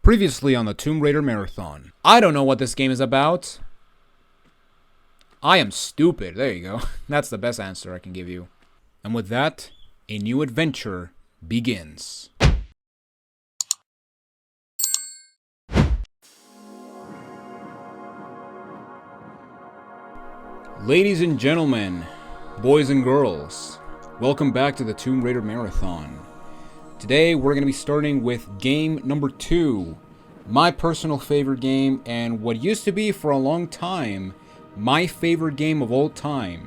Previously on the Tomb Raider Marathon. I don't know what this game is about. I am stupid. There you go. That's the best answer I can give you. And with that, a new adventure begins. Ladies and gentlemen, boys and girls, welcome back to the Tomb Raider Marathon. Today we're going to be starting with game number 2, my personal favorite game, and what used to be for a long time my favorite game of all time.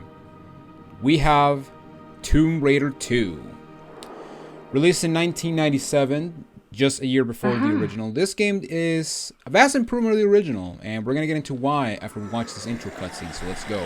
We have Tomb Raider 2. Released in 1997, just a year before the original. This game is a vast improvement of the original, and we're going to get into why after we watch this intro cutscene, so let's go.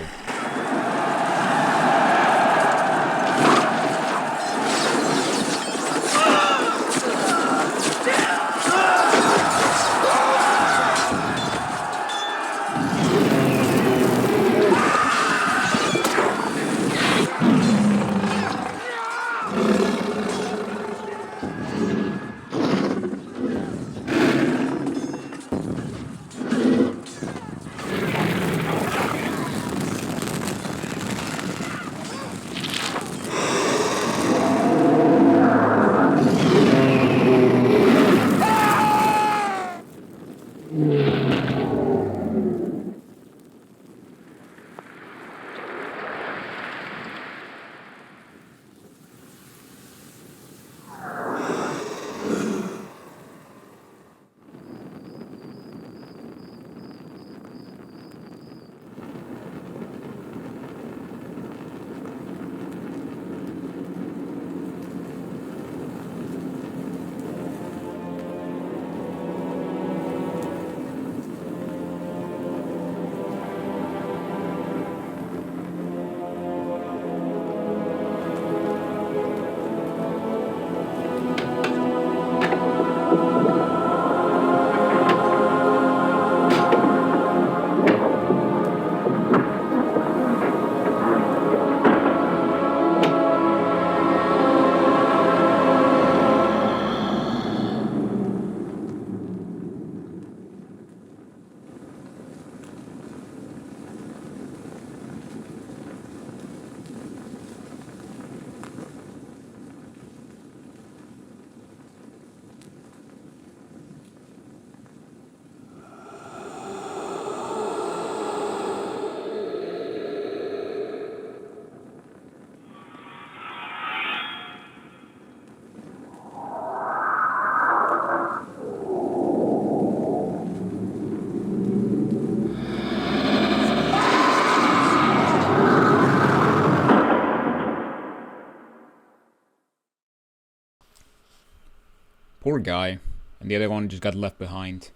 Poor guy. And the other one just got left behind.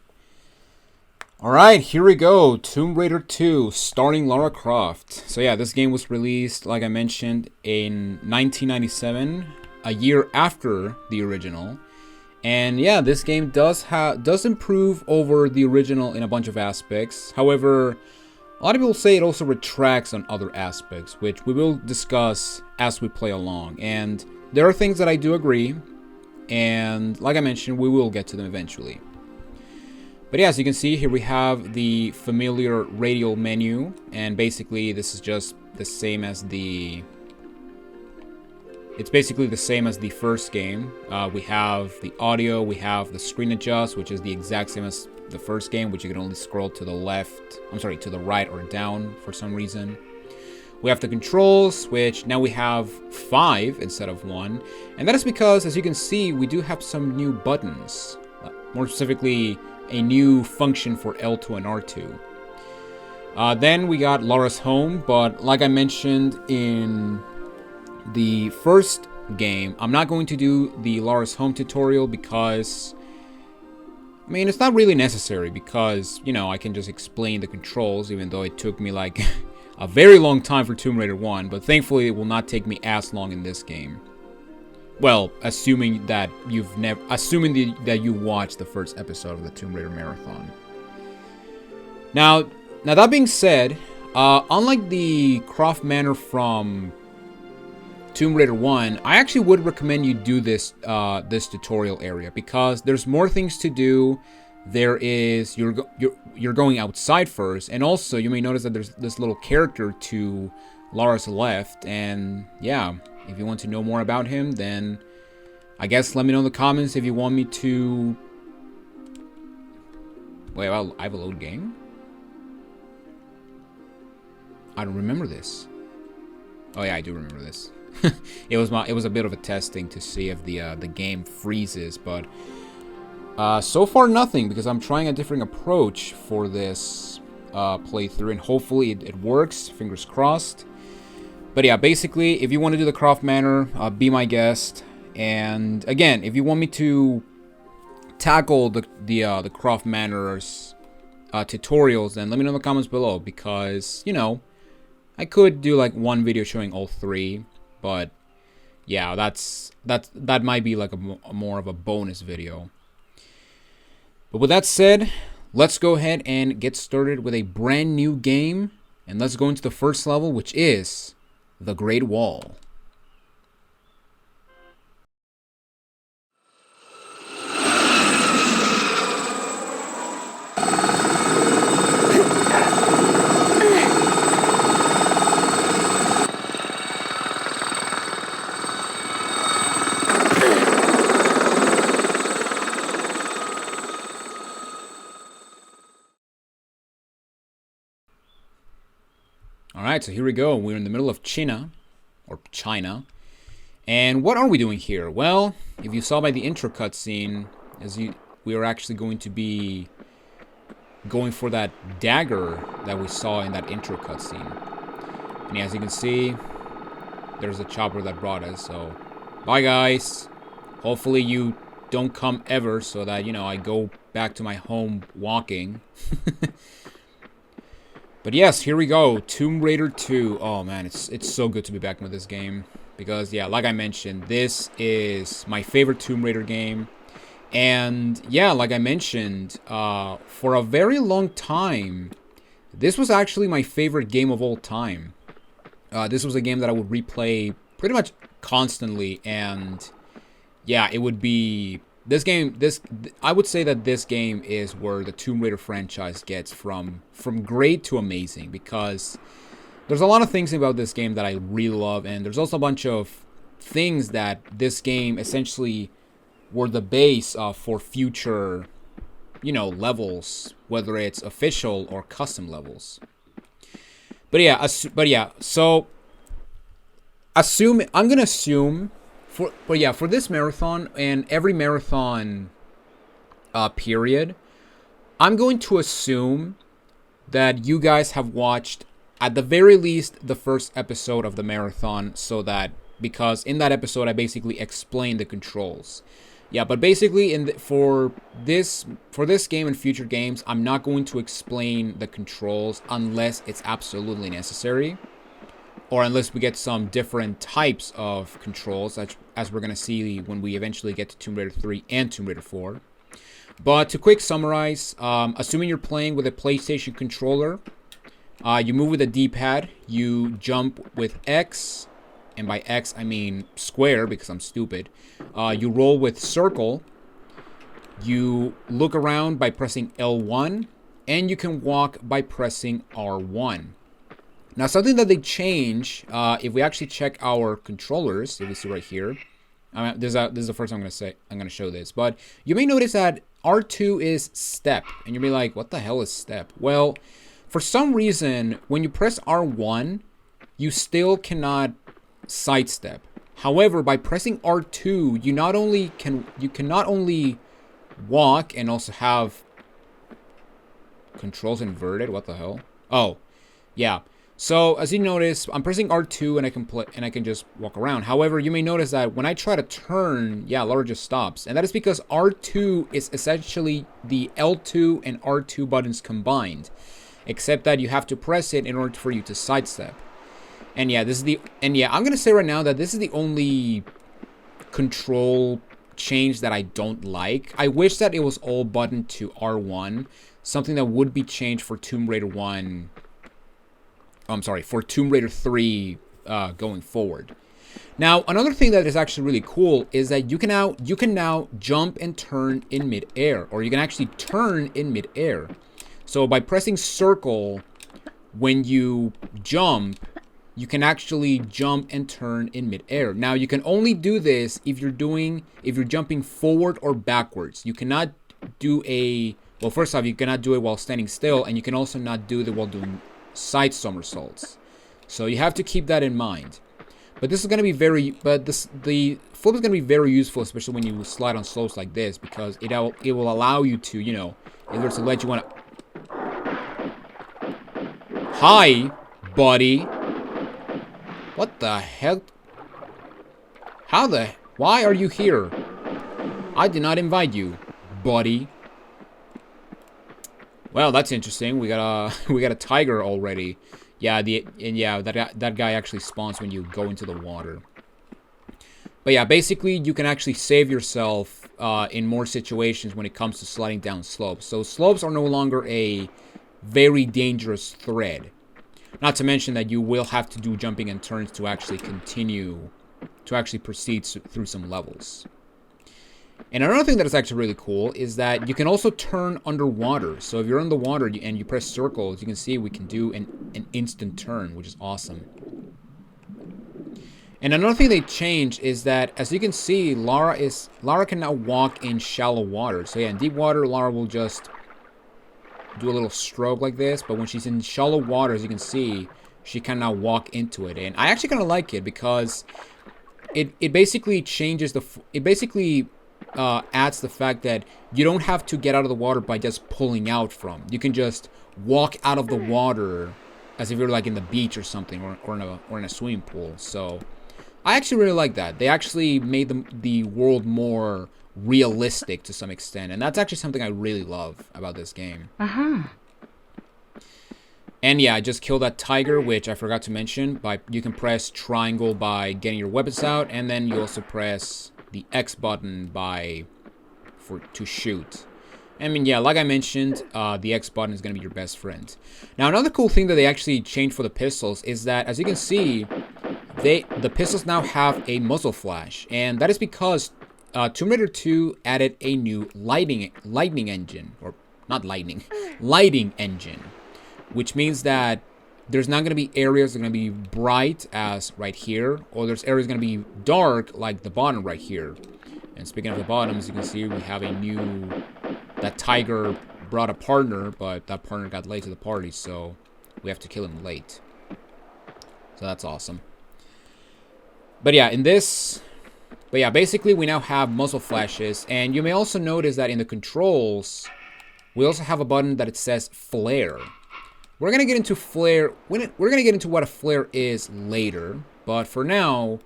Alright, here we go. Tomb Raider 2, starring Lara Croft. So yeah, this game was released, like I mentioned, in 1997, a year after the original. And yeah, this game does improve over the original in a bunch of aspects. However, a lot of people say it also retracts on other aspects, which we will discuss as we play along. And there are things that I do agree, and like I mentioned, we will get to them eventually. But yeah, as you can see, here we have the familiar radial menu, and basically this is just the same as it's basically the same as the first game. We have the audio, we have the screen adjust, which is the exact same as the first game, which you can only scroll to the left, to the right or down for some reason. We have the controls, which now we have 5 instead of 1. And that is because, as you can see, we do have some new buttons. More specifically, a new function for L2 and R2. Then we got Lara's home, but like I mentioned in the first game, I'm not going to do the Lara's home tutorial because, I mean, it's not really necessary because, I can just explain the controls, even though it took me like a very long time for Tomb Raider 1, but thankfully it will not take me as long in this game. Well, assuming that you watched the first episode of the Tomb Raider Marathon. Now that being said, unlike the Croft Manor from Tomb Raider 1, I actually would recommend you do this tutorial area because there's more things to do. there is you're going outside first, and also you may notice that there's this little character to Lara's left, and yeah, if you want to know more about him, then I guess let me know in the comments if you want me to. Wait, I have a load game? I don't remember this. Oh yeah, I do remember this. It was a bit of a testing to see if the game freezes, but so far nothing, because I'm trying a different approach for this playthrough, and hopefully it works. Fingers crossed. But yeah, basically, if you want to do the Croft Manor, be my guest. And again, if you want me to tackle the Croft Manor's tutorials, then let me know in the comments below, because you know, I could do like one video showing all three, but yeah, that might be like a more of a bonus video. But with that said, let's go ahead and get started with a brand new game, and let's go into the first level, which is the Great Wall. Alright, so here we go. We're in the middle of China. And what are we doing here? Well, if you saw by the intro cutscene, we are actually going to be going for that dagger that we saw in that intro cutscene. And as you can see, there's a chopper that brought us, so bye guys. Hopefully you don't come ever, so that, you know, I go back to my home walking. But yes, here we go. Tomb Raider 2. Oh man, it's so good to be back with this game. Because yeah, like I mentioned, this is my favorite Tomb Raider game. And yeah, like I mentioned, for a very long time, this was actually my favorite game of all time. This was a game that I would replay pretty much constantly, and yeah, it would be this game. I would say that this game is where the Tomb Raider franchise gets from great to amazing, because there's a lot of things about this game that I really love, and there's also a bunch of things that this game essentially were the base for future, you know, levels, whether it's official or custom levels. But yeah, so I'm gonna assume for this marathon and every marathon period, I'm going to assume that you guys have watched at the very least the first episode of the marathon, so that, because in that episode I basically explained the controls. Yeah, but basically for this game and future games, I'm not going to explain the controls unless it's absolutely necessary, or unless we get some different types of controls, as we're going to see when we eventually get to Tomb Raider 3 and Tomb Raider 4. But to quick summarize, assuming you're playing with a PlayStation controller, you move with a D-pad, you jump with X, and by X I mean square because I'm stupid. You roll with circle, you look around by pressing L1, and you can walk by pressing R1. Now, something that they change, if we actually check our controllers, if you see right here, this is the first time I'm gonna show this, but you may notice that R2 is step, and you'll be like, what the hell is step? Well, for some reason, when you press R1, you still cannot sidestep. However, by pressing R2, you can not only walk and also have controls inverted. What the hell? Oh, yeah. So as you notice, I'm pressing R2 and I can just walk around. However, you may notice that when I try to turn, yeah, Laura just stops, and that is because R2 is essentially the L2 and R2 buttons combined, except that you have to press it in order for you to sidestep. And yeah, I'm gonna say right now that this is the only control change that I don't like. I wish that it was all buttoned to R1, something that would be changed for Tomb Raider 1. I'm sorry, for Tomb Raider 3 going forward. Now, another thing that is actually really cool is that you can now jump and turn in midair, or you can actually turn in midair. So by pressing circle when you jump, you can actually jump and turn in midair. Now, you can only do this if you're jumping forward or backwards. You cannot do well, first off, you cannot do it while standing still, and you can also not do it while doing side somersaults. So you have to keep that in mind. But this is going to be the flip is going to be very useful, especially when you slide on slopes like this, because it will allow you to, if there's a ledge you want to... Hi, buddy. What the heck? Why are you here? I did not invite you, buddy. Well, that's interesting. We got a tiger already. Yeah, that guy actually spawns when you go into the water. But yeah, basically you can actually save yourself in more situations when it comes to sliding down slopes. So slopes are no longer a very dangerous threat. Not to mention that you will have to do jumping and turns to actually proceed through some levels. And another thing that is actually really cool is that you can also turn underwater. So if you're in the water and you press circle, as you can see, we can do an instant turn, which is awesome. And another thing they changed is that, as you can see, Lara can now walk in shallow water. So yeah, in deep water, Lara will just do a little stroke like this. But when she's in shallow water, as you can see, she can now walk into it. And I actually kind of like it because it basically changes adds the fact that you don't have to get out of the water by just pulling out from. You can just walk out of the water as if you're like in the beach or something, or in a swimming pool. So I actually really like that. They actually made the world more realistic to some extent, and that's actually something I really love about this game. And yeah, I just killed that tiger, which I forgot to mention. You can press triangle by getting your weapons out, and then you also press the X button to shoot. I mean, yeah, like I mentioned, the X button is going to be your best friend. Now, another cool thing that they actually changed for the pistols is that, as you can see, the pistols now have a muzzle flash, and that is because Tomb Raider 2 added a new lighting engine, or not lighting engine, which means that there's not going to be areas that are going to be bright as right here, or there's areas going to be dark like the bottom right here. And speaking of the bottom, as you can see, we have that tiger brought a partner, but that partner got late to the party, so we have to kill him late. So that's awesome. But yeah, basically we now have muzzle flashes, and you may also notice that in the controls, we also have a button that it says flare. We're gonna get into flare. We're gonna get into what a flare is later, but for now,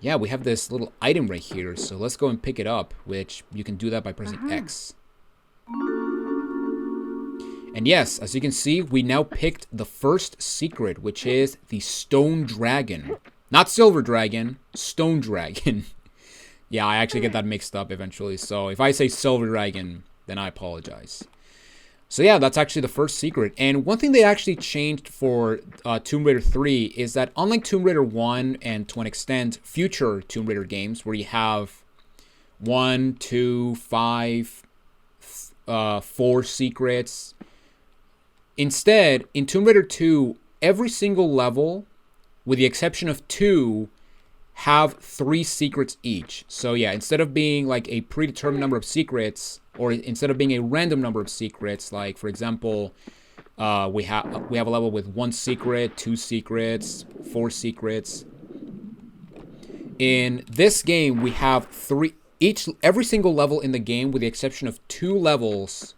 yeah, we have this little item right here. So let's go and pick it up, which you can do that by pressing X. And yes, as you can see, we now picked the first secret, which is the Stone Dragon, not Silver Dragon, Stone Dragon. Yeah, I actually get that mixed up eventually. So if I say Silver Dragon, then I apologize. So yeah, that's actually the first secret. And one thing they actually changed for Tomb Raider 3 is that unlike Tomb Raider 1 and to an extent future Tomb Raider games where you have 1, 2, 5, 4 secrets, instead in Tomb Raider 2, every single level, with the exception of 2, have 3 secrets each. So yeah, instead of being like a predetermined number of secrets, or instead of being a random number of secrets, like for example, we have a level with 1 secret, 2 secrets, 4 secrets. In this game, we have 3. Every single level in the game, with the exception of 2 levels,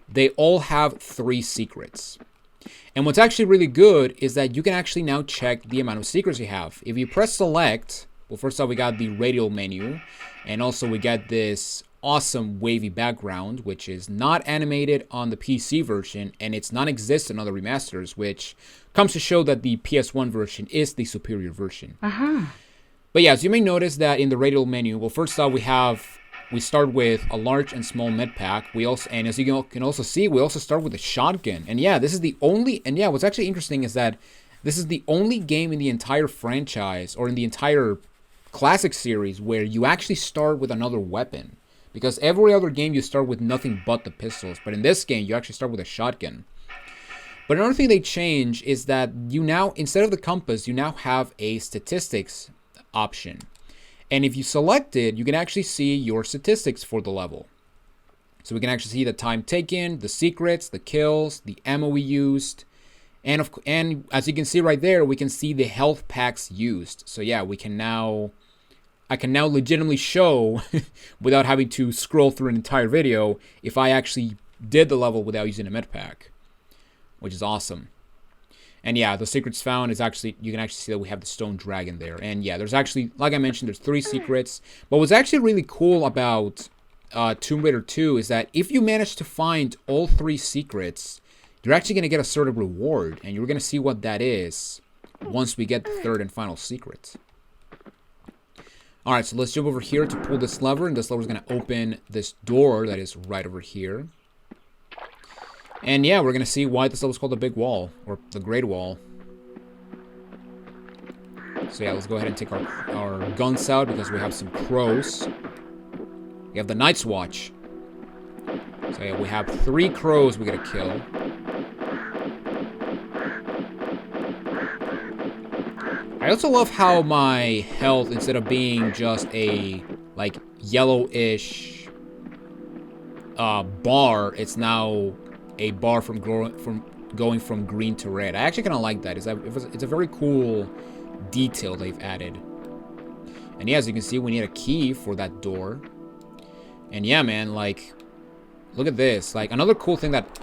they all have 3 secrets. And what's actually really good is that you can actually now check the amount of secrets you have. If you press select, well, first off, we got the radial menu, and also we got this awesome wavy background, which is not animated on the PC version, and it's non-existent on the remasters, which comes to show that the PS1 version is the superior version. But yeah, as you may notice that in the radial menu, well, first off, we start with a large and small med pack. And as you can also see, we also start with a shotgun. And yeah, this is the only, and yeah, what's actually interesting is that this is the only game in the entire franchise, or in the entire classic series, where you actually start with another weapon. Because every other game you start with nothing but the pistols. But in this game, you actually start with a shotgun. But another thing they change is that you now, instead of the compass, you now have a statistics option. And if you select it, you can actually see your statistics for the level. So we can actually see the time taken, the secrets, the kills, the ammo we used. And as you can see right there, we can see the health packs used. So yeah, I can now legitimately show, without having to scroll through an entire video, if I actually did the level without using a med pack, which is awesome. And yeah, the secrets found is actually, you can actually see that we have the stone dragon there. And yeah, there's actually, like I mentioned, there's 3 secrets. But what's actually really cool about Tomb Raider 2 is that if you manage to find all 3 secrets, you're actually going to get a sort of reward. And you're going to see what that is once we get the 3rd and final secret. Alright, so let's jump over here to pull this lever. And this lever is going to open this door that is right over here. And yeah, we're going to see why this level is called the Big Wall, or the Great Wall. So yeah, let's go ahead and take our guns out because we have some crows. We have the Night's Watch. So yeah, we have 3 crows we gotta kill. I also love how my health, instead of being just a, like, yellowish bar, it's now a bar from going from green to red. I actually kind of like that. It's a very cool detail they've added. And yeah, as you can see, we need a key for that door. And yeah, man, like, look at this. Like, another cool thing that...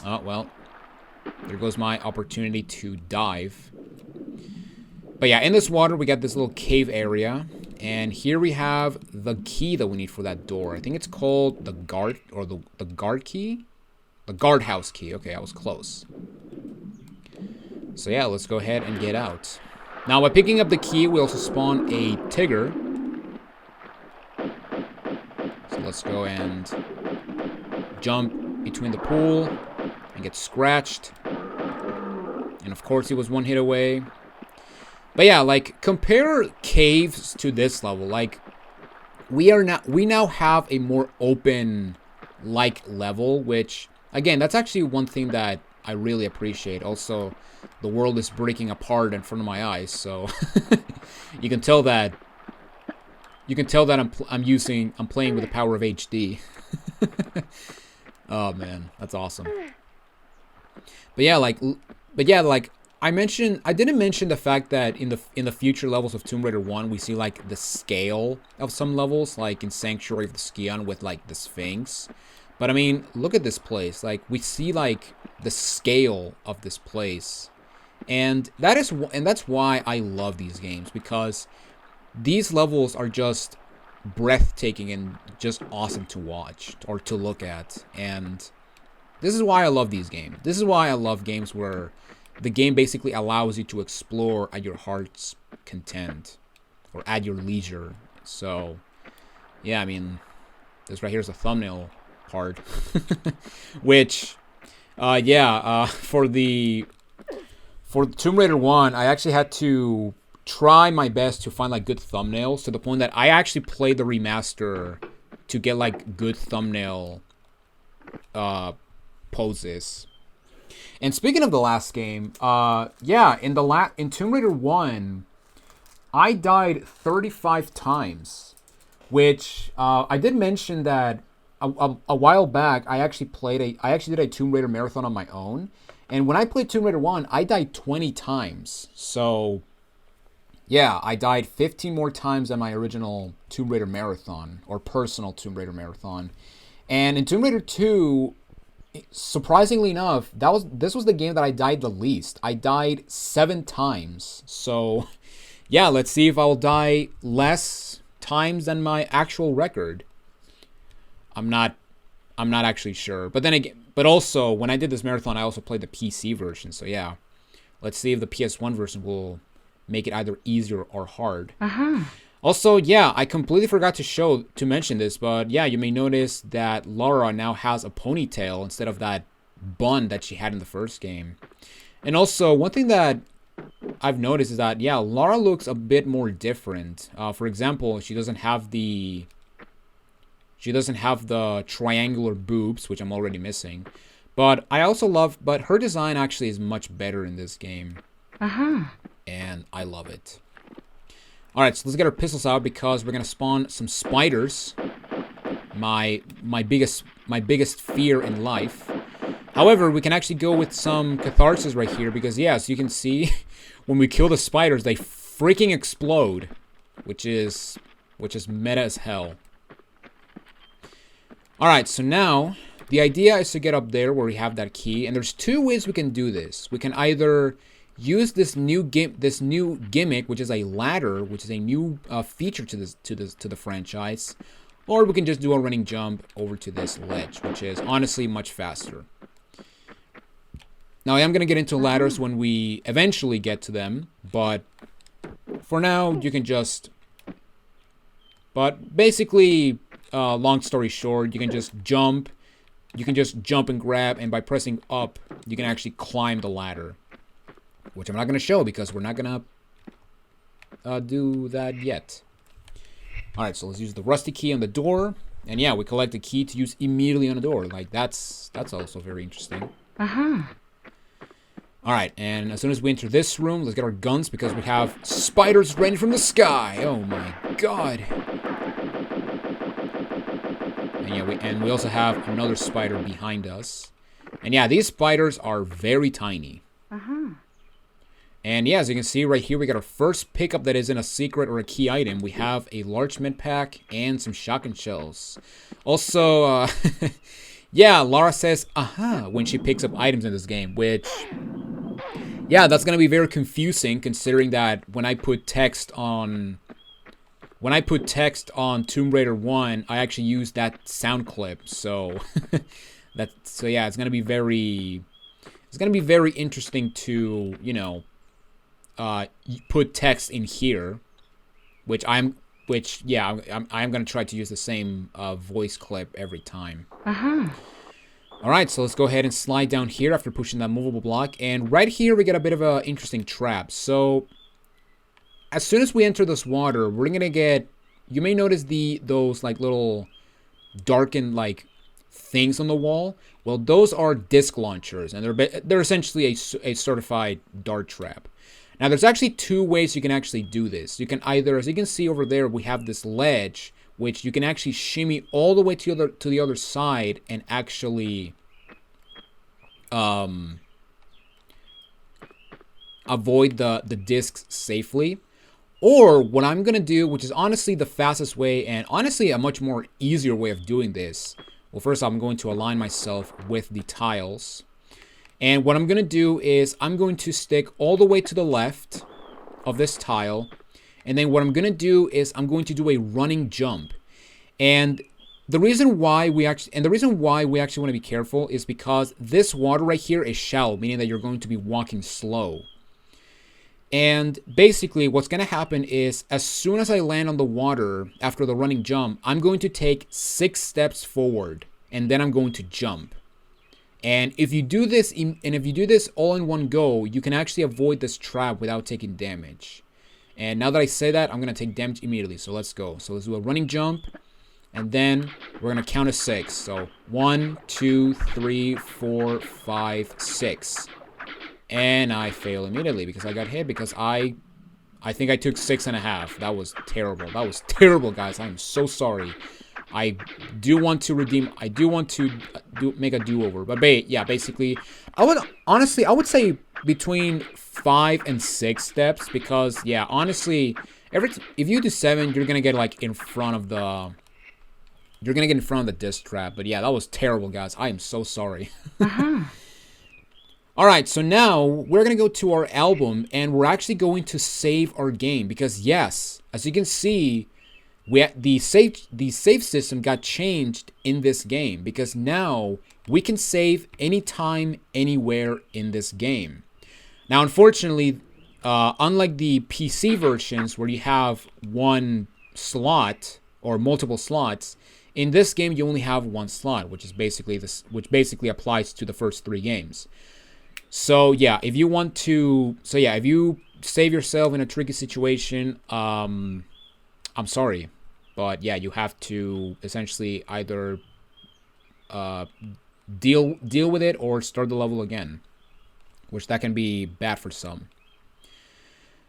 Oh, well, there goes my opportunity to dive. But yeah, in this water, we got this little cave area. And here we have the key that we need for that door. I think it's called the guard, or the guard key? The Guardhouse Key. Okay, I was close. So yeah, let's go ahead and get out. Now, by picking up the key, we also spawn a Tigger. So let's go and jump between the pool and get scratched. And of course, he was 1 hit away. But yeah, like, compare caves to this level. Like, we now have a more open-like level, which... Again, that's actually one thing that I really appreciate. Also, the world is breaking apart in front of my eyes, so you can tell that I'm playing with the power of HD. Oh man, that's awesome. But yeah, like I didn't mention the fact that in the future levels of Tomb Raider 1, we see like the scale of some levels, like in Sanctuary of the Scion with like the Sphinx. But I mean, look at this place. Like, we see like the scale of this place, and that's why I love these games, because these levels are just breathtaking and just awesome to watch or to look at. And this is why I love these games. This is why I love games where the game basically allows you to explore at your heart's content or at your leisure. So, yeah, I mean, this right here is a thumbnail part, which for Tomb Raider 1, I actually had to try my best to find like good thumbnails, to the point that I actually played the remaster to get like good thumbnail poses. And speaking of the last game, in Tomb Raider 1, I died 35 times, which I did mention that a while back, I actually did a Tomb Raider marathon on my own. And when I played Tomb Raider 1, I died 20 times. So, yeah, I died 15 more times than my original Tomb Raider marathon, or personal Tomb Raider marathon. And in Tomb Raider 2, surprisingly enough, this was the game that I died the least. I died 7 times. So, yeah, let's see if I'll die less times than my actual record. I'm not actually sure. But then again, but also when I did this marathon, I also played the PC version. So yeah, let's see if the PS1 version will make it either easier or hard. Also, yeah, I completely forgot to mention this, but yeah, you may notice that Lara now has a ponytail instead of that bun that she had in the first game. And also, one thing that I've noticed is that, yeah, Lara looks a bit more different. For example, she doesn't have the triangular boobs, which I'm already missing. But but her design actually is much better in this game. And I love it. Alright, so let's get our pistols out because we're gonna spawn some spiders. My biggest fear in life. However, we can actually go with some catharsis right here because, yeah, as you can see, when we kill the spiders, they freaking explode, which is meta as hell. All right, so now the idea is to get up there where we have that key, and there's two ways we can do this. We can either use this new gimmick, which is a ladder, which is a new feature to the franchise, or we can just do a running jump over to this ledge, which is honestly much faster. Now, I am going to get into ladders when we eventually get to them, but for now, you can just... But basically, long story short, you can just jump. You can just jump and grab, and by pressing up, you can actually climb the ladder. Which I'm not going to show because we're not going to do that yet. Alright, so let's use the rusty key on the door. And yeah, we collect the key to use immediately on the door. Like, that's also very interesting. Alright, and as soon as we enter this room, let's get our guns because we have spiders raining from the sky. Oh my god. And yeah, we also have another spider behind us. And yeah, these spiders are very tiny. And yeah, as you can see right here, we got our first pickup that isn't a secret or a key item. We have a large med pack and some shotgun shells. Also, yeah, Lara says, when she picks up items in this game, which... Yeah, that's going to be very confusing considering that when I put text on Tomb Raider 1, I actually used that sound clip. So yeah, it's going to be very interesting to, you know, put text in here, I'm going to try to use the same voice clip every time. Alright, so let's go ahead and slide down here after pushing that movable block. And right here, we get a bit of an interesting trap. So, as soon as we enter this water, we're going to get... You may notice those like little darkened like things on the wall. Well, those are disc launchers. And they're essentially a certified dart trap. Now, there's actually two ways you can actually do this. You can either, as you can see over there, we have this ledge... which you can actually shimmy all the way to the other side and actually avoid the discs safely. Or what I'm going to do, which is honestly the fastest way and honestly a much more easier way of doing this. Well, first I'm going to align myself with the tiles. And what I'm going to do is I'm going to stick all the way to the left of this tile. And then what I'm going to do is I'm going to do a running jump. And the reason why we actually want to be careful is because this water right here is shallow, meaning that you're going to be walking slow. And basically what's going to happen is as soon as I land on the water after the running jump, I'm going to take 6 steps forward and then I'm going to jump. And if you do this all in one go, you can actually avoid this trap without taking damage. And now that I say that, I'm going to take damage immediately. So let's go. So let's do a running jump. And then we're going to count to 6. So 1, 2, 3, 4, 5, 6. And I fail immediately because I got hit because I think I took 6.5. That was terrible. That was terrible, guys. I'm so sorry. I do want to make a do-over. But yeah, basically, I would say between 5 and 6 steps because, yeah, honestly, if you do 7, you're gonna get like in front of the disc trap. But yeah, that was terrible, guys. I am so sorry. All right, so now we're gonna go to our album and we're actually going to save our game because, yes, as you can see, the save system got changed in this game because now we can save anytime, anywhere in this game. Now, unfortunately, unlike the PC versions where you have one slot or multiple slots, in this game you only have one slot, which basically applies to the first 3 games. So yeah, if you want to, if you save yourself in a tricky situation, I'm sorry, but yeah, you have to essentially either deal with it or start the level again, which that can be bad for some.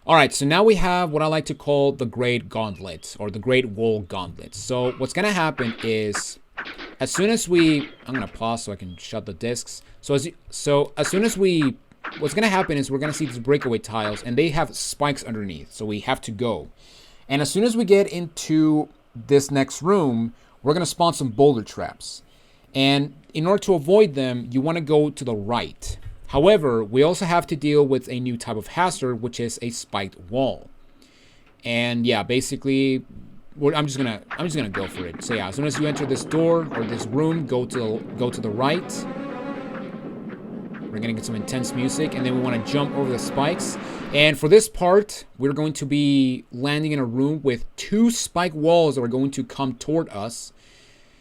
All right, so now we have what I like to call the Great Gauntlet, or the Great Wall Gauntlet. So what's gonna happen is, as soon as we, I'm gonna pause so I can shut the discs. What's gonna happen is we're gonna see these breakaway tiles, and they have spikes underneath, so we have to go. And as soon as we get into this next room, we're gonna spawn some boulder traps. And in order to avoid them, you want to go to the right. However, we also have to deal with a new type of hazard, which is a spiked wall. And yeah, basically, I'm just gonna go for it. So yeah, as soon as you enter this door or this room, go to the right. We're gonna get some intense music, and then we want to jump over the spikes. And for this part, we're going to be landing in a room with 2 spike walls that are going to come toward us.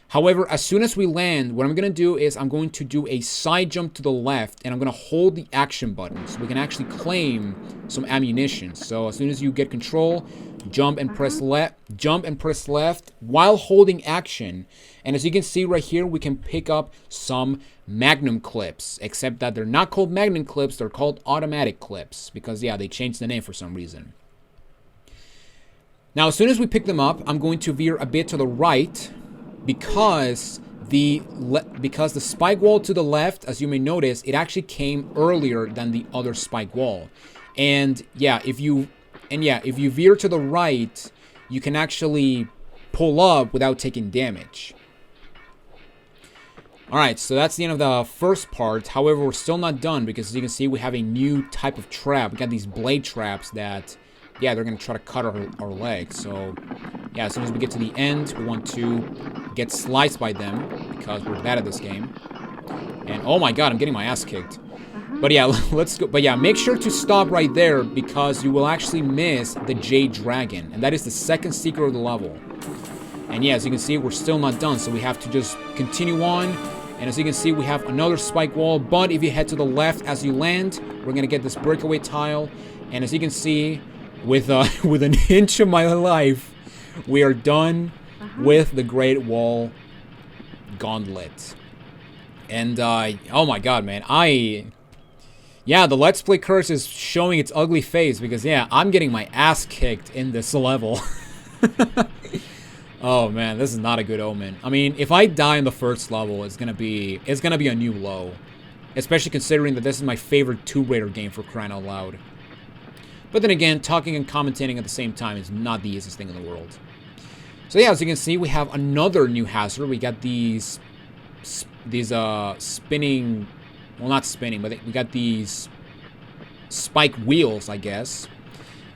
However, as soon as we land, what I'm going to do is I'm going to do a side jump to the left, and I'm going to hold the action button so we can actually claim some ammunition. So as soon as you get control, jump and press left while holding action. And as you can see right here, we can pick up some magnum clips, except that they're not called magnum clips, they're called automatic clips, because yeah, they changed the name for some reason. Now, as soon as we pick them up, I'm going to veer a bit to the right, because the spike wall to the left, as you may notice, it actually came earlier than the other spike wall. And yeah, if you veer to the right, you can actually pull up without taking damage. Alright, so that's the end of the first part. However, we're still not done, because as you can see, we have a new type of trap. We got these blade traps that, yeah, they're going to try to cut our legs. So yeah, as soon as we get to the end, we want to get sliced by them, because we're bad at this game. And oh my god, I'm getting my ass kicked. But yeah, let's go. But yeah, make sure to stop right there, because you will actually miss the Jade Dragon. And that is the second secret of the level. And yeah, as you can see, we're still not done, so we have to just continue on. And as you can see, we have another spike wall, but if you head to the left as you land, we're going to get this breakaway tile. And as you can see, with an inch of my life, we are done with the Great Wall Gauntlet. And oh my god, man, yeah, the Let's Play curse is showing its ugly face, because yeah, I'm getting my ass kicked in this level. Oh man, this is not a good omen. I mean, if I die in the first level, it's gonna be a new low, especially considering that this is my favorite Tomb Raider game, for crying out loud. But then again, talking and commentating at the same time is not the easiest thing in the world. So yeah, as you can see, we have another new hazard. We got these spinning, well, not spinning, but we got these spike wheels, I guess.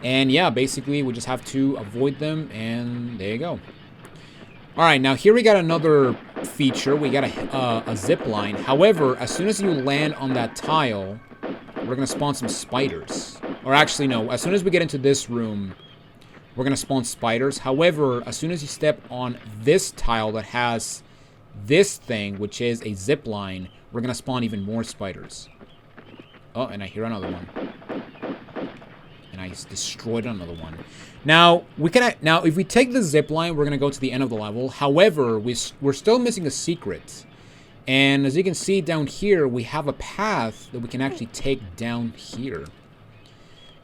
And yeah, basically we just have to avoid them, and there you go. Alright, now here we got another feature. We got a zip line. However, as soon as you land on that tile, we're going to spawn some spiders. Or actually, no. As soon as we get into this room, we're going to spawn spiders. However, as soon as you step on this tile that has this thing, which is a zip line, we're going to spawn even more spiders. Oh, and I hear another one. And I destroyed another one. Now, if we take the zip line, we're going to go to the end of the level. However, we're still missing a secret. And as you can see down here, we have a path that we can actually take down here.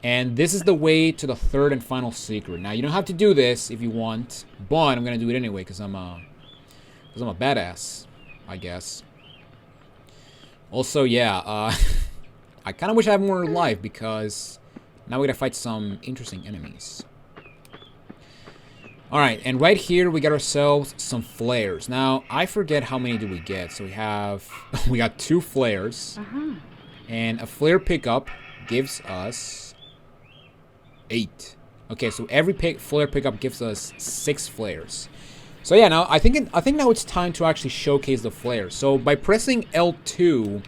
And this is the way to the third and final secret. Now, you don't have to do this if you want, but I'm going to do it anyway, because I'm a badass, I guess. Also, yeah, I kind of wish I had more life, because now we got to fight some interesting enemies. Alright, and right here we got ourselves some flares. Now, I forget how many did we get. So we got 2 flares. And a flare pickup gives us 8. Okay, so every flare pickup gives us 6 flares. So yeah, now I think now it's time to actually showcase the flares. So by pressing L2,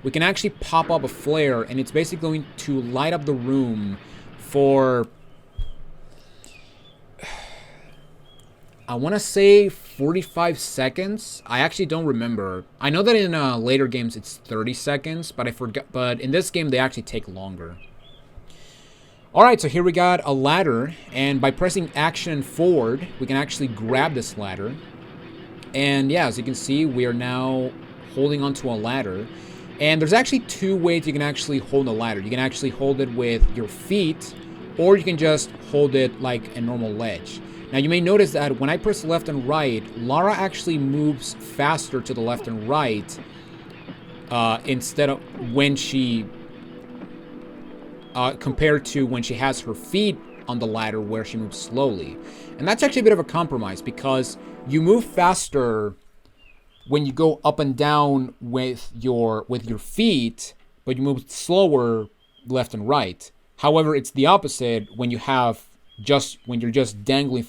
we can actually pop up a flare, and it's basically going to light up the room for I want to say 45 seconds. I actually don't remember. I know that in later games it's 30 seconds, but I forgot. But in this game they actually take longer. All right, so here we got a ladder, and by pressing action forward, we can actually grab this ladder. And yeah, as you can see, we are now holding onto a ladder. And there's actually two ways you can actually hold a ladder. You can actually hold it with your feet, or you can just hold it like a normal ledge. Now you may notice that when I press left and right, Lara actually moves faster to the left and right instead of when she, compared to when she has her feet on the ladder where she moves slowly. And that's actually a bit of a compromise because you move faster when you go up and down with your feet, but you move slower left and right. However, it's the opposite when you're just dangling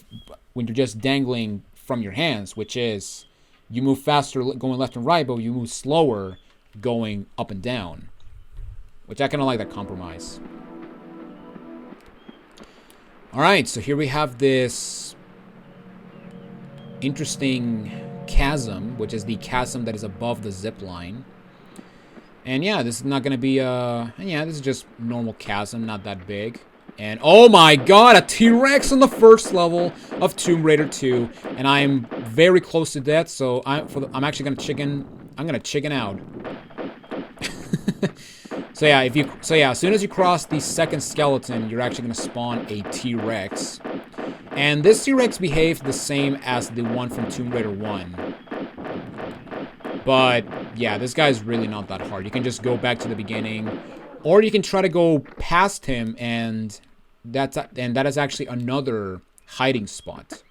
from your hands, which is you move faster going left and right, but you move slower going up and down. Which I kind of like that compromise. Alright, so here we have this interesting chasm, which is the chasm that is above the zip line. And yeah, this is not going to be this is just normal chasm, not that big. And oh my god, a T-Rex on the first level of Tomb Raider 2, and I'm very close to death, so I'm actually going to chicken out. So yeah, as soon as you cross the second skeleton, you're actually going to spawn a T-Rex. And this T-Rex behaves the same as the one from Tomb Raider 1. But yeah, this guy's really not that hard. You can just go back to the beginning, or you can try to go past him, and that is actually another hiding spot.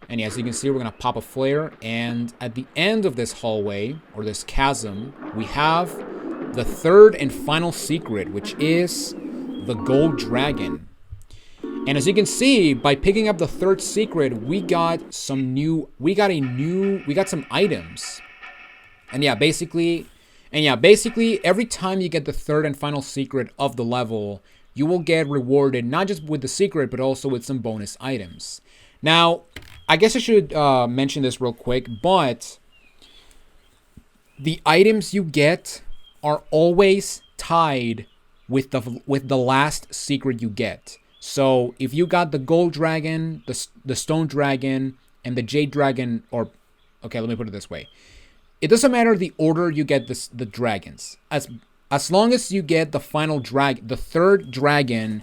And yeah, as you can see, we're gonna pop a flare, and at the end of this hallway, or this chasm, we have the third and final secret, which is the gold dragon. And as you can see, by picking up the third secret, we got some items. And yeah, basically, every time you get the third and final secret of the level, you will get rewarded not just with the secret, but also with some bonus items. Now, I guess I should mention this real quick, but the items you get are always tied with the last secret you get. So if you got the gold dragon, the stone dragon, and the jade dragon, or okay, let me put it this way. It doesn't matter the order you get the dragons. As long as you get the third dragon,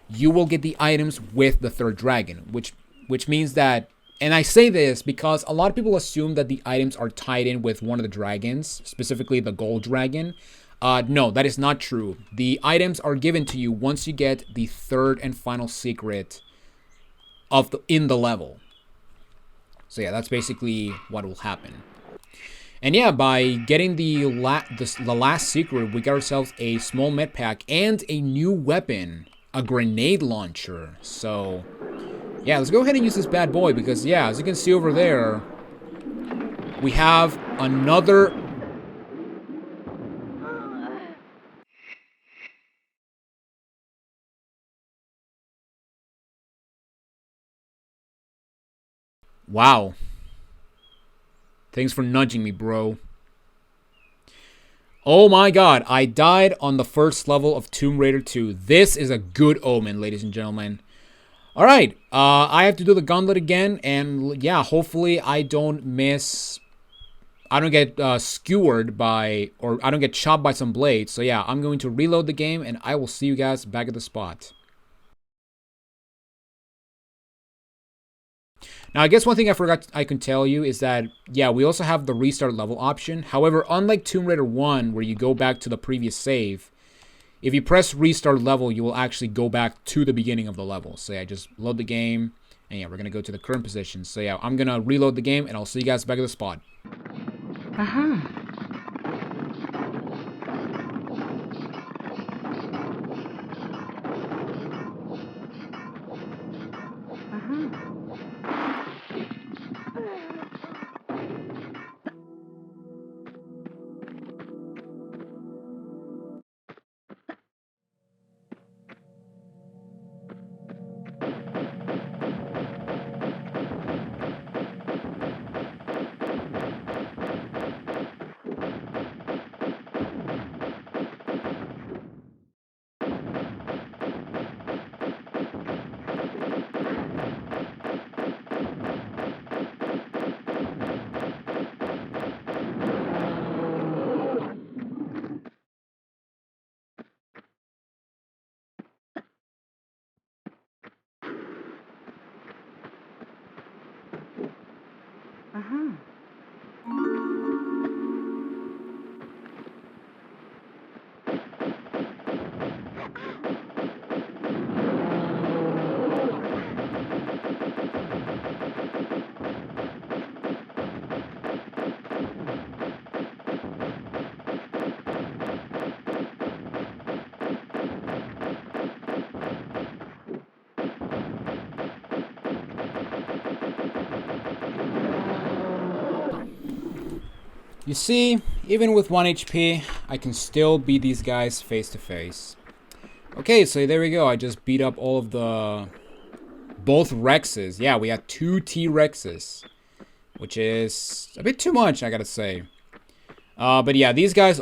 you will get the items with the third dragon, which means that, and I say this because a lot of people assume that the items are tied in with one of the dragons, specifically the gold dragon. No, that is not true. The items are given to you once you get the third and final secret in the level. So yeah, that's basically what will happen. And yeah, by getting the last secret, we got ourselves a small med pack and a new weapon, a grenade launcher. So yeah, let's go ahead and use this bad boy because yeah, as you can see over there, we have another... Wow. Thanks for nudging me, bro. Oh my god, I died on the first level of Tomb Raider 2. This is a good omen, ladies and gentlemen. Alright, I have to do the gauntlet again, and yeah, hopefully I don't get skewered by, or I don't get chopped by some blades. So yeah, I'm going to reload the game, and I will see you guys back at the spot. Now, I guess one thing I can tell you is that, yeah, we also have the restart level option. However, unlike Tomb Raider 1, where you go back to the previous save, if you press restart level, you will actually go back to the beginning of the level. So yeah, just load the game, and yeah, we're going to go to the current position. So yeah, I'm going to reload the game, and I'll see you guys back at the spot. Aha. Uh-huh. You see, even with 1 HP, I can still beat these guys face to face. Okay, so there we go. I just beat up all of the... both Rexes. Yeah, we had 2 T-Rexes. Which is a bit too much, I gotta say. But yeah, these guys,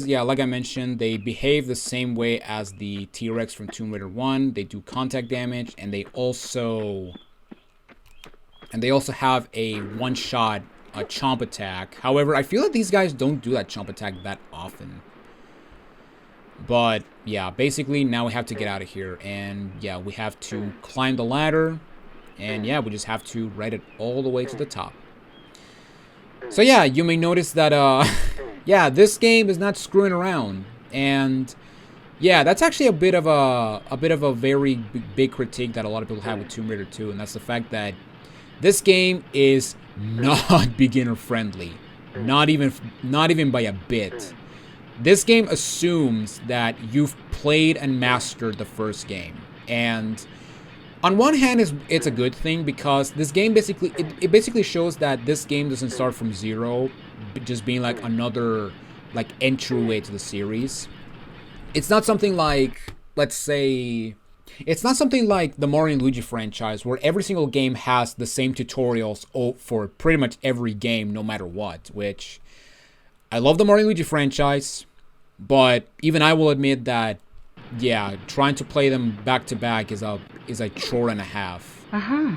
yeah, like I mentioned, they behave the same way as the T-Rex from Tomb Raider 1. They do contact damage, and they also have a one-shot chomp attack. However, I feel that these guys don't do that chomp attack that often. But yeah, basically now we have to get out of here, and yeah, we have to climb the ladder, and yeah, we just have to ride it all the way to the top. So yeah, you may notice that yeah, this game is not screwing around, and yeah, that's actually a bit of a very big critique that a lot of people have with Tomb Raider 2, and that's the fact that this game is not beginner friendly, not even by a bit. This game assumes that you've played and mastered the first game, and on one hand, it's a good thing because this game basically shows that this game doesn't start from zero, just being like another like entryway to the series. It's not something like, let's say, it's not something like the Mario and Luigi franchise where every single game has the same tutorials for pretty much every game, no matter what. Which I love the Mario and Luigi franchise, but even I will admit that, yeah, trying to play them back to back is a chore and a half. Uh-huh.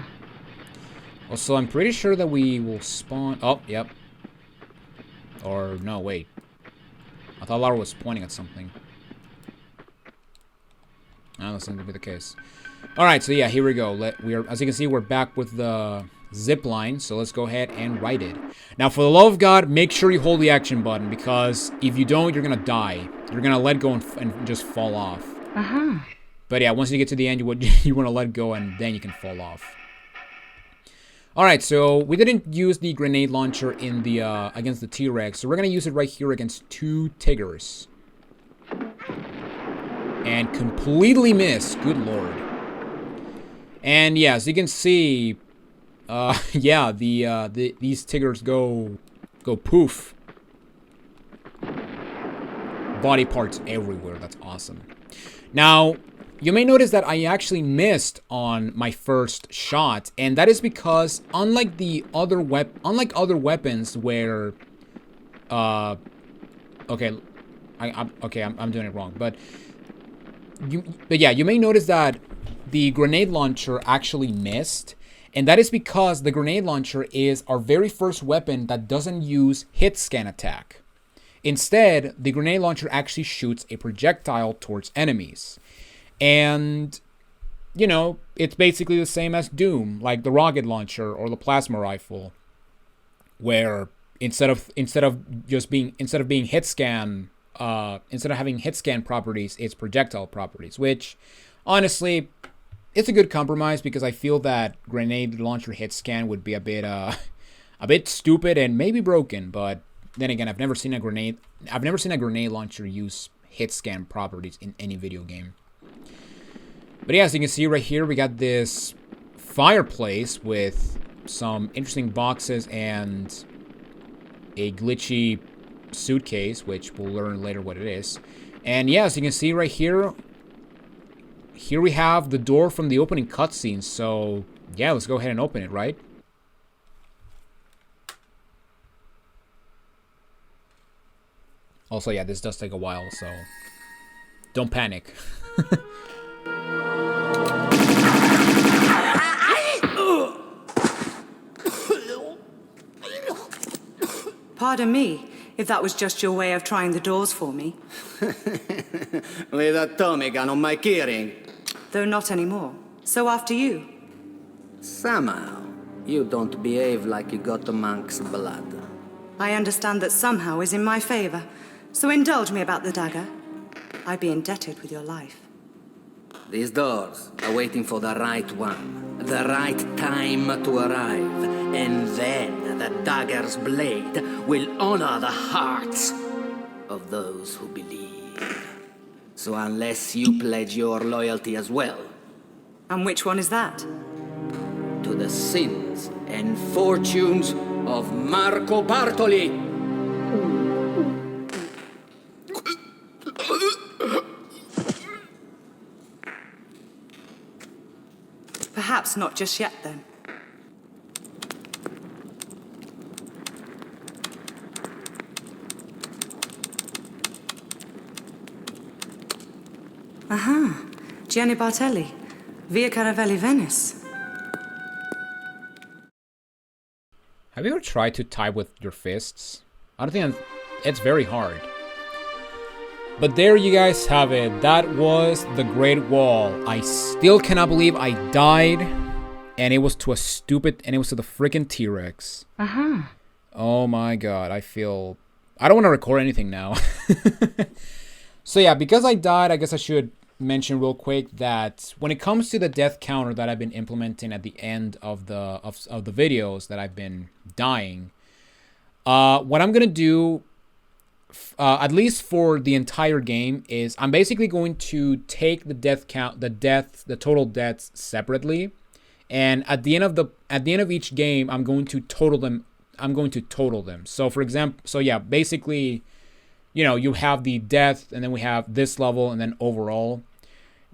Also, I'm pretty sure that we will spawn... Oh, yep. Or, no, wait. I thought Lara was pointing at something. No, that seems to be the case. Alright, so yeah, here we go. As you can see, we're back with the zip line, so let's go ahead and ride it. Now, for the love of God, make sure you hold the action button, because if you don't, you're gonna die. You're gonna let go and just fall off. Uh-huh. But yeah, once you get to the end, you want to let go, and then you can fall off. Alright, so we didn't use the grenade launcher in the against the T-Rex, so we're gonna use it right here against 2 Tigers. And completely miss. Good lord. And yeah, as you can see, yeah, these Tigers go poof. Body parts everywhere. That's awesome. Now, you may notice that I actually missed on my first shot, and that is because unlike other weapons where, okay, I'm doing it wrong, but yeah, you may notice that the grenade launcher actually missed, and that is because the grenade launcher is our very first weapon that doesn't use hit scan attack. Instead, the grenade launcher actually shoots a projectile towards enemies. And, you know, it's basically the same as Doom, like the rocket launcher or the plasma rifle, where instead of having hit scan properties, it's projectile properties, which honestly, it's a good compromise because I feel that grenade launcher hit scan would be a bit stupid and maybe broken, but then again, I've never seen a grenade launcher use hit scan properties in any video game. But yeah, as you can see right here, we got this fireplace with some interesting boxes and a glitchy suitcase, which we'll learn later what it is. And yeah, as you can see right here, we have the door from the opening cutscene. So yeah, let's go ahead and open it, right? Also, yeah, this does take a while, so don't panic. Pardon me, if that was just your way of trying the doors for me. With Atomica on my keyring. Though not anymore. So after you. Somehow, You don't behave like you got the monk's blood. I understand that somehow is in my favor, so indulge me about the dagger. I'd be indebted with your life. These doors are waiting for the right one, the right time to arrive, and then the dagger's blade will honor the hearts of those who believe. So unless you pledge your loyalty as well... And which one is that? To the sins and fortunes of Marco Bartoli! Perhaps not just yet, then. Aha, Gianni Bartelli, Via Caravelli, Venice. Have you ever tried to type with your fists? I don't think it's very hard. But there you guys have it. That was the Great Wall. I still cannot believe I died. And it was to a stupid... And it was to the freaking T-Rex. Aha. Oh my god. I don't want to record anything now. So yeah, because I died, I guess I should mention real quick that when it comes to the death counter that I've been implementing at the end of the videos that I've been dying, what I'm gonna do, at least for the entire game, is I'm basically going to take the death count, the total deaths separately, and at the end of each game, I'm going to total them. So for example, yeah, basically, you know, you have the death, and then we have this level, and then overall.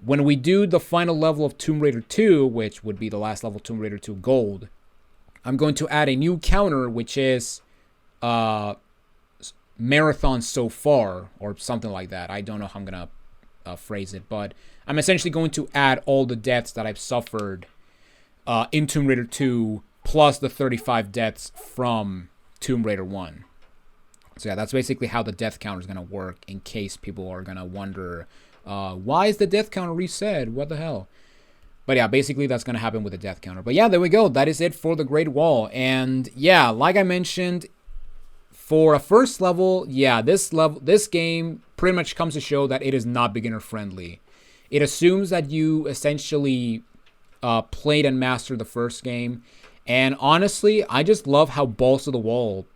When we do the final level of Tomb Raider 2, which would be the last level, Tomb Raider 2 Gold, I'm going to add a new counter, which is marathon so far, or something like that. I don't know how I'm going to phrase it, but I'm essentially going to add all the deaths that I've suffered in Tomb Raider 2, plus the 35 deaths from Tomb Raider 1. So yeah, that's basically how the death counter is going to work, in case people are going to wonder, why is the death counter reset? What the hell? But yeah, basically that's going to happen with the death counter. But yeah, there we go. That is it for the Great Wall. And yeah, like I mentioned, for a first level, yeah, this game pretty much comes to show that it is not beginner friendly. It assumes that you essentially played and mastered the first game. And honestly, I just love how balls to the wall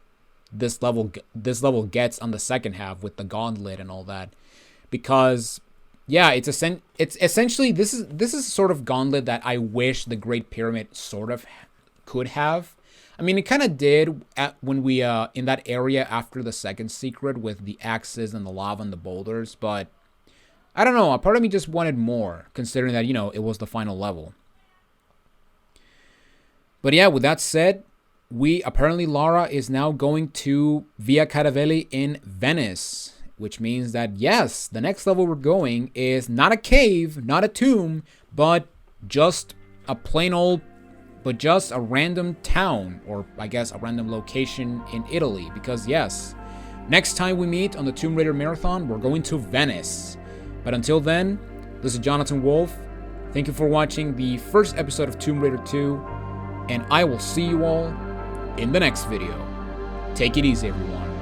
this level gets on the second half with the Gauntlet and all that, because yeah, it's essentially this is sort of Gauntlet that I wish the Great Pyramid sort of could have. I mean, it kind of did when we in that area after the second secret with the axes and the lava and the boulders, but I don't know, a part of me just wanted more, considering that, you know, it was the final level. But yeah, with that said, apparently Lara is now going to Via Caravelli in Venice, which means that yes, the next level we're going is not a cave, not a tomb, but just a plain old, but just a random town, or I guess a random location in Italy, because yes, next time we meet on the Tomb Raider Marathon, we're going to Venice. But until then, this is Jonathan Wolf. Thank you for watching the first episode of Tomb Raider 2, and I will see you all in the next video. Take it easy, everyone.